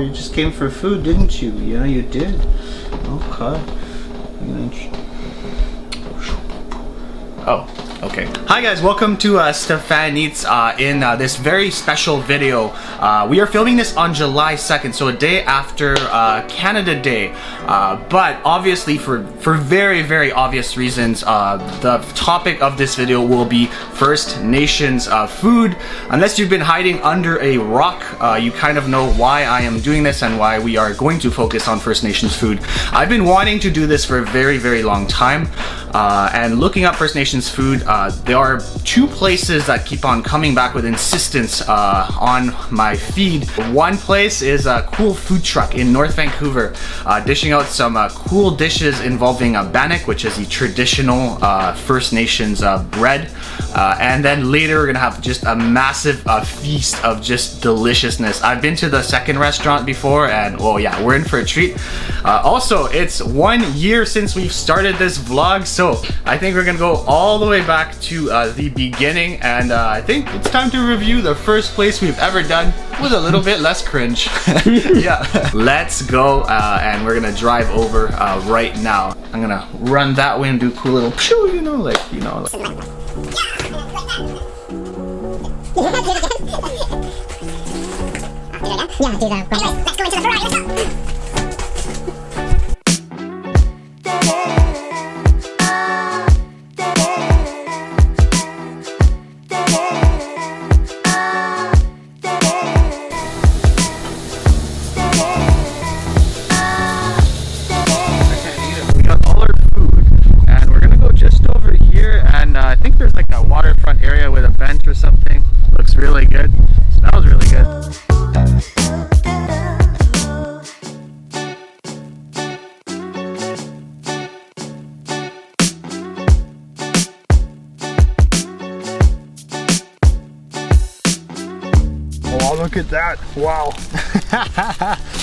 you just came for food, didn't you? Yeah, you did. Okay. Oh, okay. Hi guys, welcome to Stefan Eats in this very special video. We are filming this on July 2nd, so a day after Canada Day. But obviously for very, very obvious reasons, the topic of this video will be First Nations food. Unless you've been hiding under a rock, you kind of know why I am doing this and why we are going to focus on First Nations food. I've been wanting to do this for a very, very long time. And looking up First Nations food, there are two places that keep on coming back with insistence on my feed. One place is a cool food truck in North Vancouver, dishing out some cool dishes involving bannock, which is the traditional First Nations bread. And then later we're gonna have just a massive feast of just deliciousness. I've been to the second restaurant before, and oh yeah, we're in for a treat. Also, it's 1 year since we've started this vlog, so I think we're gonna go all the way back to the beginning, and I think it's time to review the first place we've ever done with a little bit less cringe. Yeah, let's go, and we're gonna drive over right now. I'm gonna run that way and do a cool little pew, you know, like. Yeah, do that. Anyways, let's go into the Ferrari. Let's go. We got all our food, and we're gonna go just over here, and I think there's like a waterfront area with a bench or something. Looks really good. Smells really good. Oh, look at that. Wow.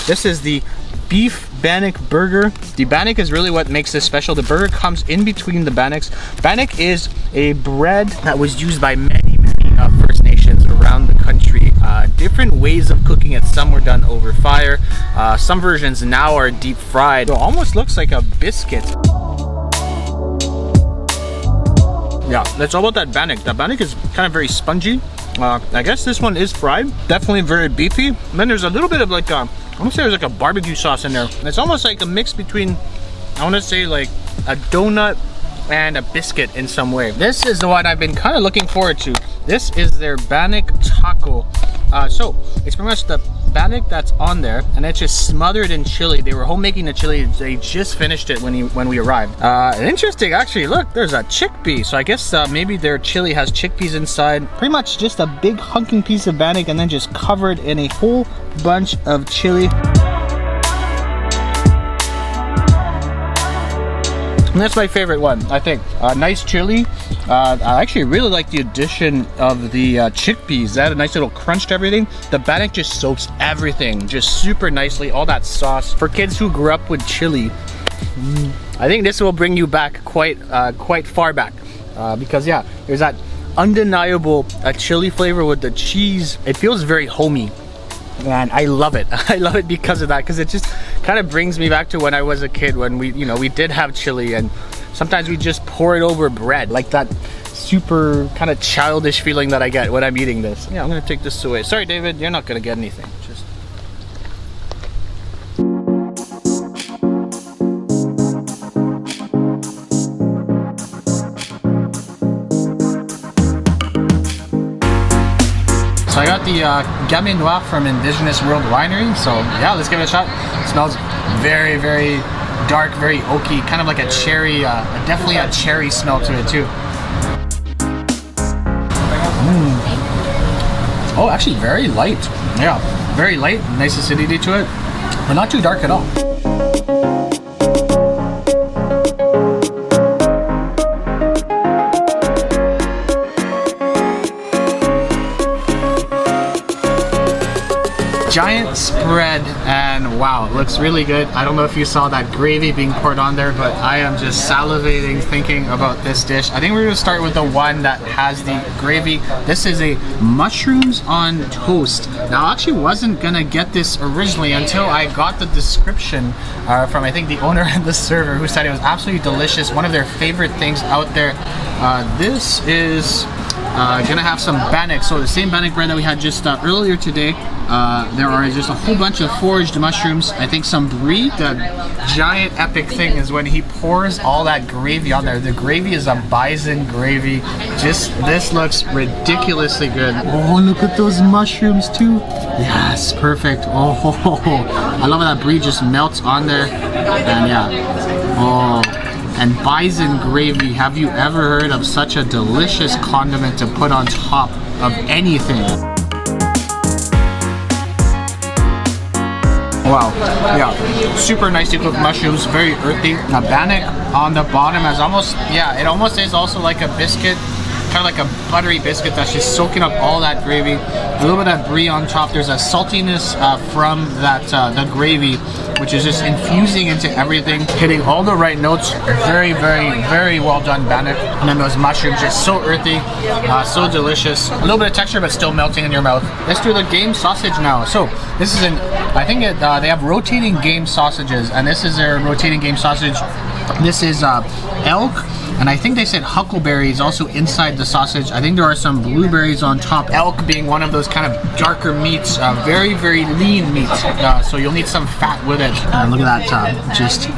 This is the beef bannock burger. The bannock is really what makes this special. The burger comes in between the bannocks. Bannock is a bread that was used by many First Nations around the country. Different ways of cooking it. Some were done over fire. Some versions now are deep fried. It almost looks like a biscuit. Yeah, that's all about that bannock. That bannock is kind of very spongy. I guess this one is fried. Definitely very beefy. And then there's a little bit of like I want to say there's like a barbecue sauce in there. It's almost like a mix between, I want to say like a donut and a biscuit in some way. This is the one I've been kind of looking forward to. This is their bannock taco. So it's pretty much the bannock that's on there, and it's just smothered in chili. They were home making the chili. They just finished it when we arrived. Interesting, actually. Look, there's a chickpea. So I guess maybe their chili has chickpeas inside. Pretty much just a big hunking piece of bannock, and then just covered in a whole bunch of chili. And that's my favorite one, I think. Nice chili. I actually really like the addition of the chickpeas. That had a nice little crunch to everything. The bannock just soaks everything just super nicely. All that sauce. For kids who grew up with chili, I think this will bring you back quite far back. Because yeah, there's that undeniable chili flavor with the cheese. It feels very homey. And I love it. I love it because of that, because it just kind of brings me back to when I was a kid, when we did have chili, and sometimes we just pour it over bread, like that super kind of childish feeling that I get when I'm eating this. Yeah, I'm gonna take this away. Sorry, David, you're not gonna get anything. Just So I got the Gamay Noir from Indigenous World Winery, so yeah, let's give it a shot. It smells very, very dark, very oaky, kind of like a cherry, definitely a cherry smell to it too. Oh, actually very light. Yeah, very light, nice acidity to it, but not too dark at all. Giant spread, and and wow, it looks really good. I don't know if you saw that gravy being poured on there, but I am just salivating thinking about this dish. I think we're gonna start with the one that has the gravy. This is a mushrooms on toast. Now, I actually wasn't gonna get this originally until I got the description from I think the owner and the server, who said it was absolutely delicious, one of their favorite things out there. This is gonna have some bannock, so the same bannock bread that we had just earlier today. There are just a whole bunch of foraged mushrooms, I think some brie. The giant epic thing is when he pours all that gravy on there. The gravy is a bison gravy. Just, this looks ridiculously good. Oh, look at those mushrooms too. Yes, perfect. Oh, I love how that brie just melts on there. And yeah, oh. And bison gravy, have you ever heard of such a delicious condiment to put on top of anything? Wow, yeah, super nicely cooked mushrooms, very earthy. A bannock on the bottom has almost, yeah, it almost is also like a biscuit, kind of like a buttery biscuit that's just soaking up all that gravy. A little bit of brie on top. There's a saltiness from that the gravy, which is just infusing into everything, hitting all the right notes. Very, very, very well done bannock. And then those mushrooms, just so earthy, so delicious. A little bit of texture, but still melting in your mouth. Let's do the game sausage now. So this is I think they have rotating game sausages, and this is their rotating game sausage. This is elk, and I think they said huckleberry is also inside the sausage. I think there are some blueberries on top. Elk being one of those kind of darker meats, very, very lean meat, so you'll need some fat with it. And look at that, just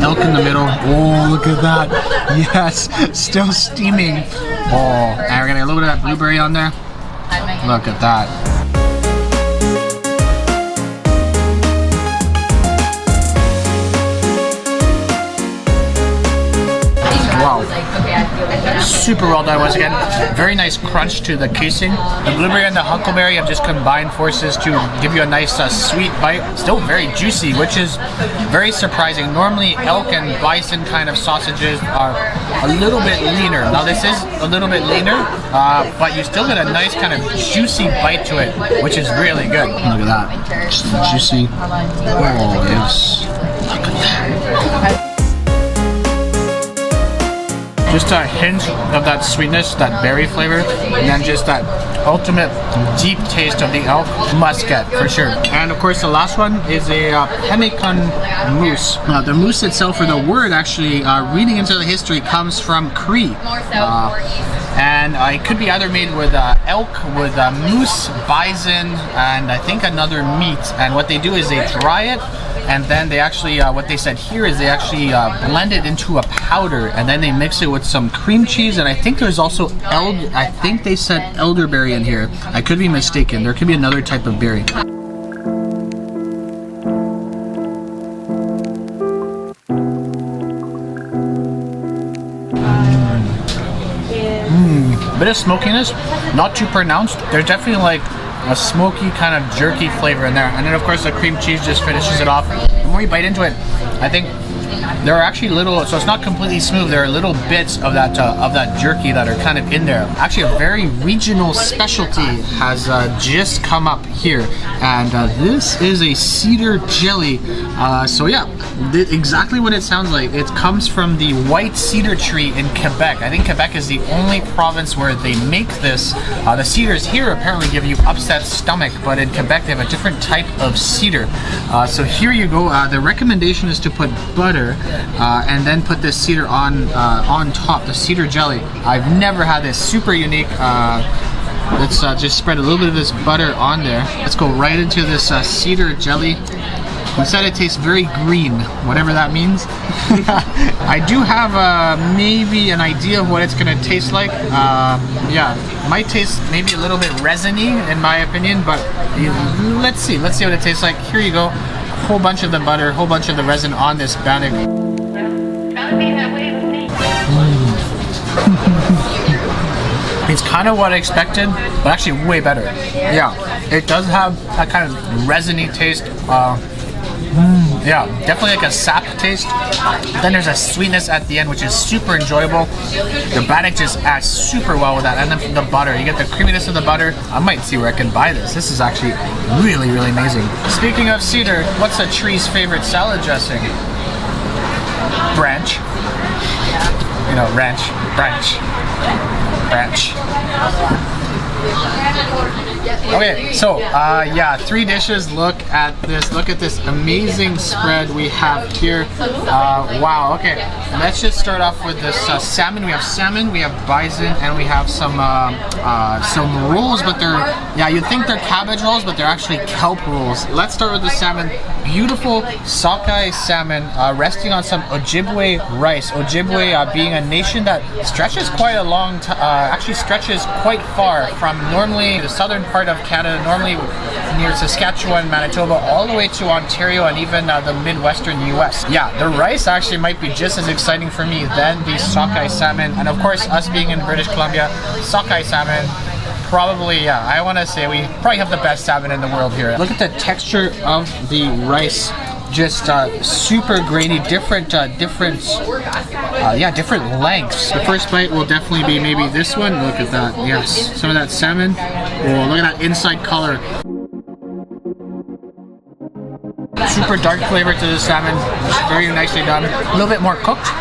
elk in the middle. Oh, look at that. Yes, still steaming. Oh, and we're gonna get a little bit of that blueberry on there. Look at that. Wow, super well done once again. Very nice crunch to the casing. The blueberry and the huckleberry have just combined forces to give you a nice sweet bite. Still very juicy, which is very surprising. Normally elk and bison kind of sausages are a little bit leaner. Now this is a little bit leaner, but you still get a nice kind of juicy bite to it, which is really good. Look at that, just juicy. Oh yes, look at that. Just a hint of that sweetness, that berry flavor, and then just that ultimate deep taste of the elk. Must get, for sure. And of course the last one is a pemmican mousse. The mousse itself, or the word actually, reading into the history, comes from Cree. And it could be either made with elk, with moose, bison, and I think another meat. And what they do is they dry it, and then they actually, what they said here is they actually blend it into a powder, and then they mix it with some cream cheese, and I think there's also I think they said elderberry in here. I could be mistaken. There could be another type of berry. Bit of smokiness, not too pronounced. There's definitely like a smoky kind of jerky flavor in there, and then of course the cream cheese just finishes it off. The more you bite into it, I think there are actually little, so it's not completely smooth, there are little bits of that jerky that are kind of in there. Actually a very regional specialty has just come up here, and this is a cedar jelly. So yeah, exactly what it sounds like. It comes from the white cedar tree in Quebec. I think Quebec is the only province where they make this. The cedars here apparently give you upset stomach, but in Quebec they have a different type of cedar. So here you go. The recommendation is to put butter and then put this cedar on top, the cedar jelly. I've never had this, super unique. Let's just spread a little bit of this butter on there. Let's go right into this cedar jelly. Instead it tastes very green, whatever that means. I do have maybe an idea of what it's gonna taste like. Yeah, might taste maybe a little bit resiny in my opinion, but let's see what it tastes like. Here you go, whole bunch of the butter, whole bunch of the resin on this bannock. It's kind of what I expected, but actually way better. Yeah, it does have that kind of resiny taste. Yeah, definitely like a sap taste. Then there's a sweetness at the end, which is super enjoyable. The bannock just adds super well with that, and then the butter. You get the creaminess of the butter. I might see where I can buy this. This is actually really, really amazing. Speaking of cedar, what's a tree's favorite salad dressing? Branch. You know, ranch, branch, branch. Okay, so yeah, 3 dishes. Look at this. Look at this amazing spread we have here. Wow. Okay, let's just start off with this salmon. We have salmon, we have bison, and we have some rolls. But they're, yeah, you'd think they're cabbage rolls, but they're actually kelp rolls. Let's start with the salmon. Beautiful sockeye salmon, resting on some Ojibwe rice. Ojibwe being a nation that stretches quite a long, actually stretches quite far from normally the southern part of Canada, normally near Saskatchewan, Manitoba, all the way to Ontario and even the Midwestern US. Yeah, the rice actually might be just as exciting for me than the sockeye salmon. And of course, us being in British Columbia, sockeye salmon, probably, yeah, I want to say we probably have the best salmon in the world here. Look at the texture of the rice. Just super grainy, different lengths. The first bite will definitely be maybe this one. Look at that, yes, some of that salmon. Oh, look at that inside color. Super dark flavor to the salmon, just very nicely done. A little bit more cooked.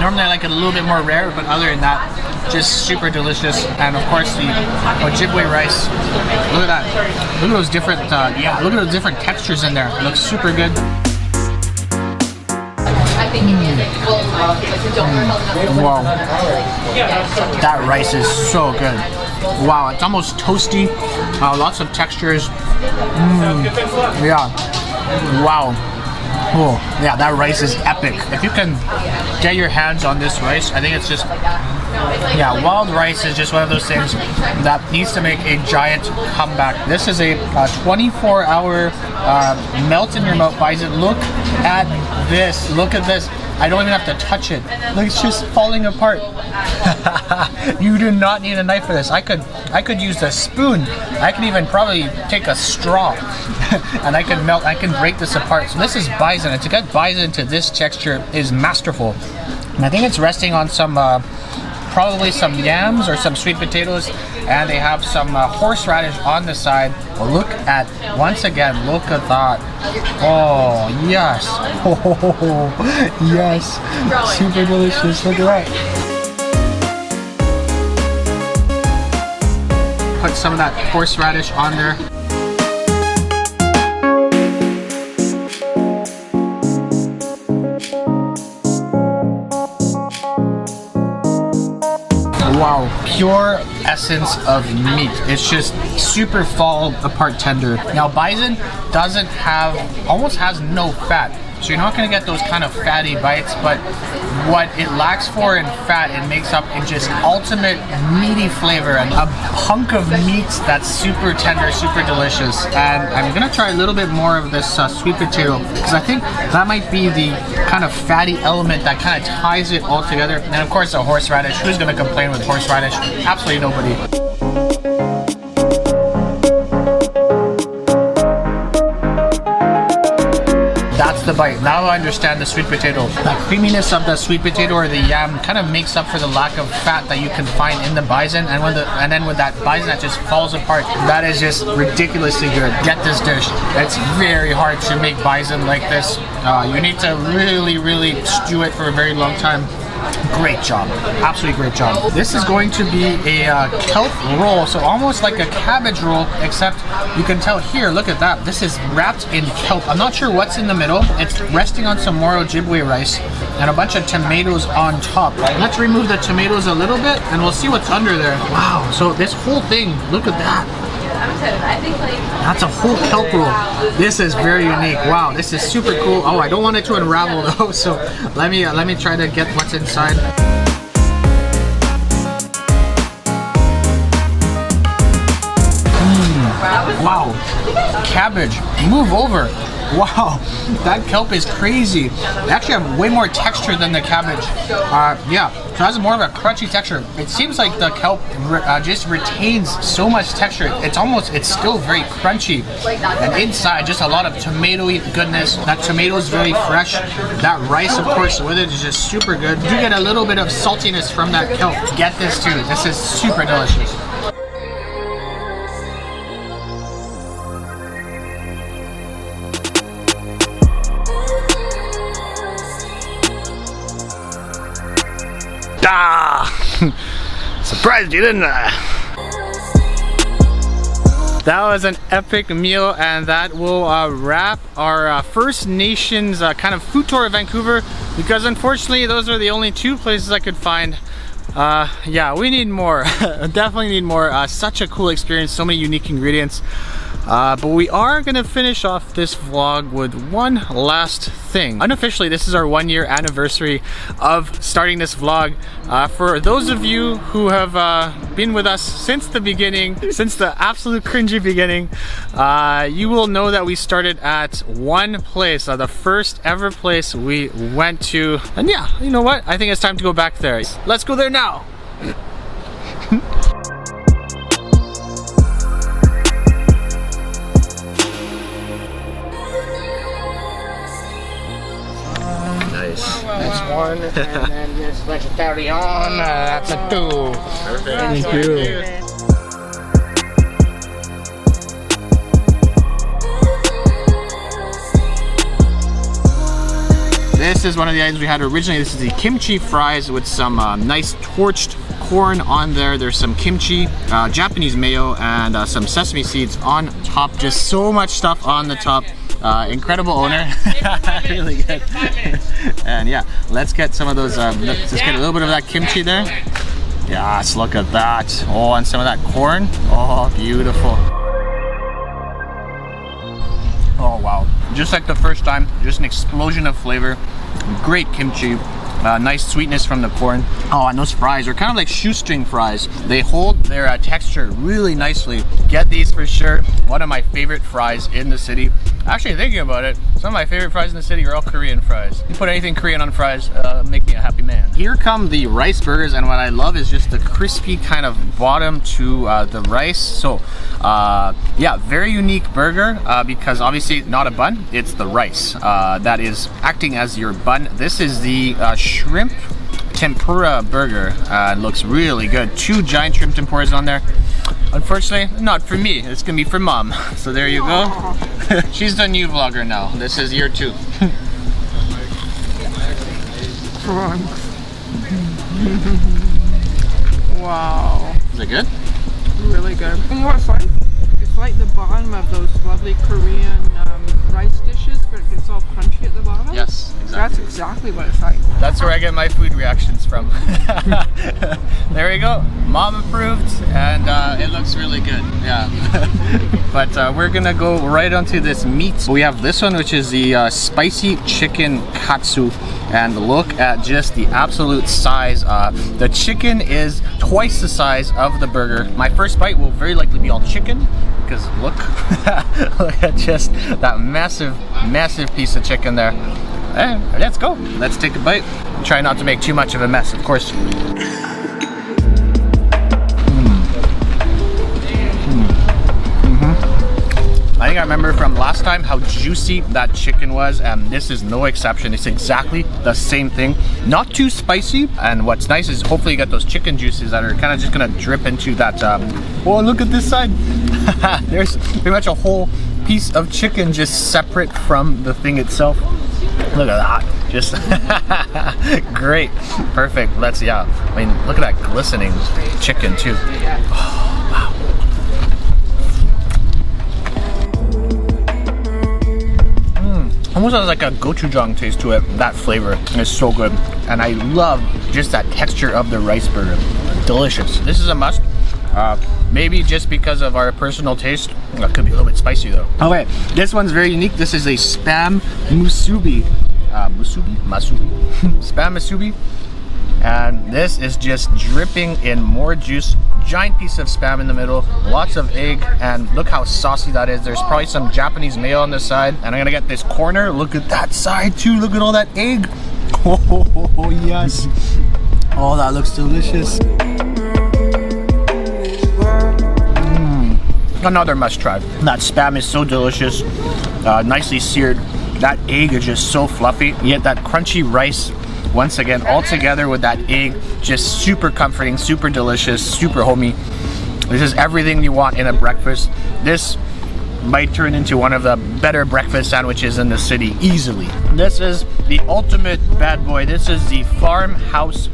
Normally I like it a little bit more rare, but other than that, just super delicious. And of course the Ojibwe rice. Look at that. Look at those different, yeah, look at those different textures in there. It looks super good. Wow. That rice is so good. Wow, it's almost toasty. Lots of textures. Yeah. Wow. Oh, yeah, that rice is epic. If you can get your hands on this rice, I think it's just, yeah, wild rice is just one of those things that needs to make a giant comeback. This is a 24-hour melt in your mouth bison. Look at this. Look at this. I don't even have to touch it. Look, it's just falling apart. You do not need a knife for this. I could use a spoon. I could even probably take a straw and I can melt, I can break this apart. So this is bison, and to get bison to this texture is masterful. And I think it's resting on some probably some yams or some sweet potatoes, and they have some horseradish on the side. Well, look at, once again, look at that. Oh, yes. Oh, yes. Super delicious. Look at that. Put some of that horseradish on there. Wow, pure essence of meat. It's just super fall apart tender. Now bison doesn't have, almost has no fat. So you're not going to get those kind of fatty bites, but what it lacks for in fat, it makes up in just ultimate meaty flavor and a hunk of meat that's super tender, super delicious. And I'm going to try a little bit more of this sweet potato, because I think that might be the kind of fatty element that kind of ties it all together. And of course the horseradish. Who's going to complain with horseradish? Absolutely nobody. The bite. Now I understand the sweet potato. The creaminess of the sweet potato or the yam kind of makes up for the lack of fat that you can find in the bison, and then with that bison that just falls apart, that is just ridiculously good. Get this dish. It's very hard to make bison like this. You need to really stew it for a very long time. Great job. Absolutely great job. This is going to be a kelp roll, so almost like a cabbage roll, except you can tell here, look at that. This is wrapped in kelp. I'm not sure what's in the middle. It's resting on some more Ojibwe rice and a bunch of tomatoes on top. Let's remove the tomatoes a little bit and we'll see what's under there. Wow, so this whole thing, look at that. That's a whole kelp roll. This is very unique. Wow, this is super cool. Oh, I don't want it to unravel though, so let me try to get what's inside. Wow, cabbage, move over. Wow, that kelp is crazy. They actually have way more texture than the cabbage. Yeah, so it has more of a crunchy texture. It seems like the kelp just retains so much texture. It's still very crunchy. And inside, just a lot of tomatoey goodness. That tomato is very fresh. That rice, of course, with it is just super good. You get a little bit of saltiness from that kelp. Get this too. This is super delicious. Surprised you, didn't I? That was an epic meal, and that will wrap our First Nations kind of food tour of Vancouver, because unfortunately those are the only two places I could find. Yeah, we need more. Definitely need more. Such a cool experience, so many unique ingredients. But we are gonna finish off this vlog with one last thing. Unofficially, this is our 1-year anniversary of starting this vlog. For those of you who have been with us since the beginning, since the absolute cringy beginning, you will know that we started at one place, the first ever place we went to. And yeah, you know what? I think it's time to go back there. Let's go there now. That's one, and then this vegetarian, that's a 2. Perfect. Thank you. This is one of the items we had originally. This is the kimchi fries with some nice torched corn on there. There's some kimchi, Japanese mayo, and some sesame seeds on top. Just so much stuff on the top. Incredible owner. Really good. And yeah, let's get some of those, let's get a little bit of that kimchi there. Yes, look at that. Oh, and some of that corn. Oh, beautiful. Oh wow, just like the first time, just an explosion of flavor. Great kimchi. Nice sweetness from the corn. Oh, and those fries are kind of like shoestring fries. They hold their texture really nicely. Get these for sure. One of my favorite fries in the city. Actually, thinking about it, some of my favorite fries in the city are all Korean fries. You put anything Korean on fries, make me a happy man. Here come the rice burgers, and what I love is just the crispy kind of bottom to the rice. So, yeah, very unique burger because obviously not a bun, it's the rice that is acting as your bun. This is the shrimp tempura burger. It looks really good. 2 giant shrimp tempuras on there. Unfortunately, not for me. It's gonna be for mom. So there you go. She's the new vlogger now. This is year 2. Wow. Is it good? Really good. You know what it's like? It's like the bottom of those lovely Korean rice dishes, but it gets all crunchy at the bottom. Yes, exactly. That's exactly what it's like. That's where I get my food reactions from. There we go. Mom approved, and it looks really good. Yeah. But we're gonna go right onto this meat. We have this one, which is the spicy chicken katsu. And look at just the absolute size. The chicken is twice the size of the burger. My first bite will very likely be all chicken, because look, look at just that massive piece of chicken there. And let's go. Let's take a bite. Try not to make too much of a mess, of course. I think I remember from last time how juicy that chicken was, and this is no exception. It's exactly the same thing. Not too spicy, and what's nice is hopefully you get those chicken juices that are kind of just gonna drip into that. Oh, look at this side. There's pretty much a whole piece of chicken just separate from the thing itself. Look at that. Just great. Perfect. Let's, yeah. I mean, look at that glistening chicken too. Oh, wow. Almost has like a gochujang taste to it. That flavor is so good. And I love just that texture of the rice burger. Delicious. This is a must. Maybe just because of our personal taste. It could be a little bit spicy though. Okay, this one's very unique. This is a spam musubi. Masubi? Spam musubi. And this is just dripping in more juice. Giant piece of spam in the middle, lots of egg, and look how saucy that is. There's probably some Japanese mayo on the side. And I'm gonna get this corner. Look at that side too. Look at all that egg. Oh, yes. Oh, that looks delicious. Another must try. That spam is so delicious, nicely seared. That egg is just so fluffy. You get that crunchy rice once again all together with that egg. Just super comforting, super delicious, super homey. This is everything you want in a breakfast. This might turn into one of the better breakfast sandwiches in the city easily. This is the ultimate bad boy. This is the farmhouse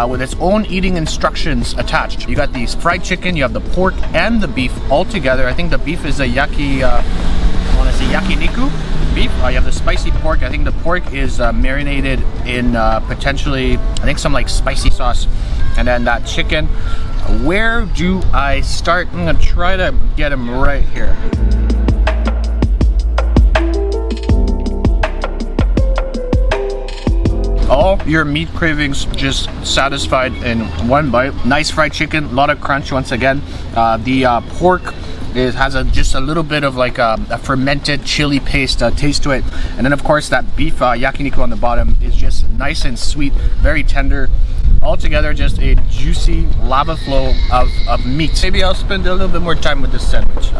with its own eating instructions attached. You got these fried chicken, you have the pork and the beef all together. I think the beef is a yakiniku beef. You have the spicy pork. I think the pork is marinated in potentially, I think some like spicy sauce. And then that chicken. Where do I start? I'm gonna try to get him right here. All your meat cravings just satisfied in one bite. Nice fried chicken, a lot of crunch once again. The pork has just a little bit of like a fermented chili paste taste to it. And then of course that beef yakiniku on the bottom is just nice and sweet, very tender. Altogether just a juicy lava flow of meat. Maybe I'll spend a little bit more time with this sandwich.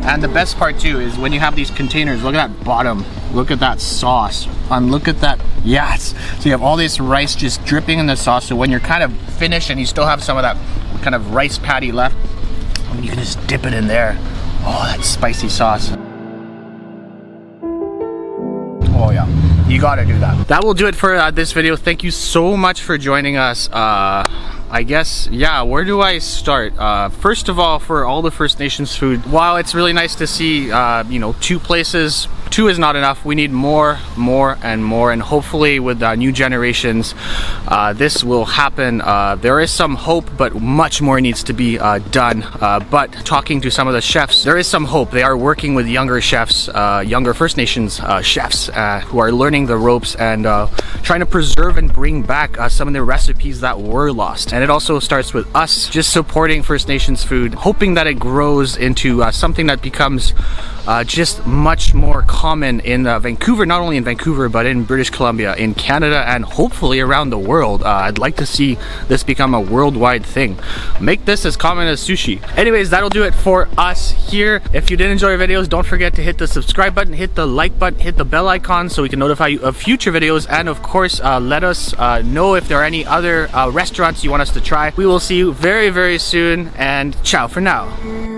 And the best part too is when you have these containers, look at that bottom, look at that sauce, and look at that, yes. So you have all this rice just dripping in the sauce, so when you're kind of finished and you still have some of that kind of rice patty left, you can just dip it in there. Oh, that spicy sauce. Oh yeah, you gotta do that. That will do it for this video. Thank you so much for joining us. I guess, yeah, where do I start? First of all, for all the First Nations food, while it's really nice to see, you know, 2 places, 2 is not enough. We need more, and hopefully with new generations, this will happen. There is some hope, but much more needs to be done. But talking to some of the chefs, there is some hope. They are working with younger chefs, younger First Nations chefs who are learning the ropes and trying to preserve and bring back some of the recipes that were lost. And it also starts with us just supporting First Nations food, hoping that it grows into something that becomes just much more common in Vancouver, not only in Vancouver, but in British Columbia, in Canada, and hopefully around the world. I'd like to see this become a worldwide thing. Make this as common as sushi. Anyways, that'll do it for us here. If you did enjoy our videos, don't forget to hit the subscribe button, hit the like button, hit the bell icon so we can notify you of future videos. And of course, let us know if there are any other restaurants you want us to try. We will see you very, very soon, and ciao for now.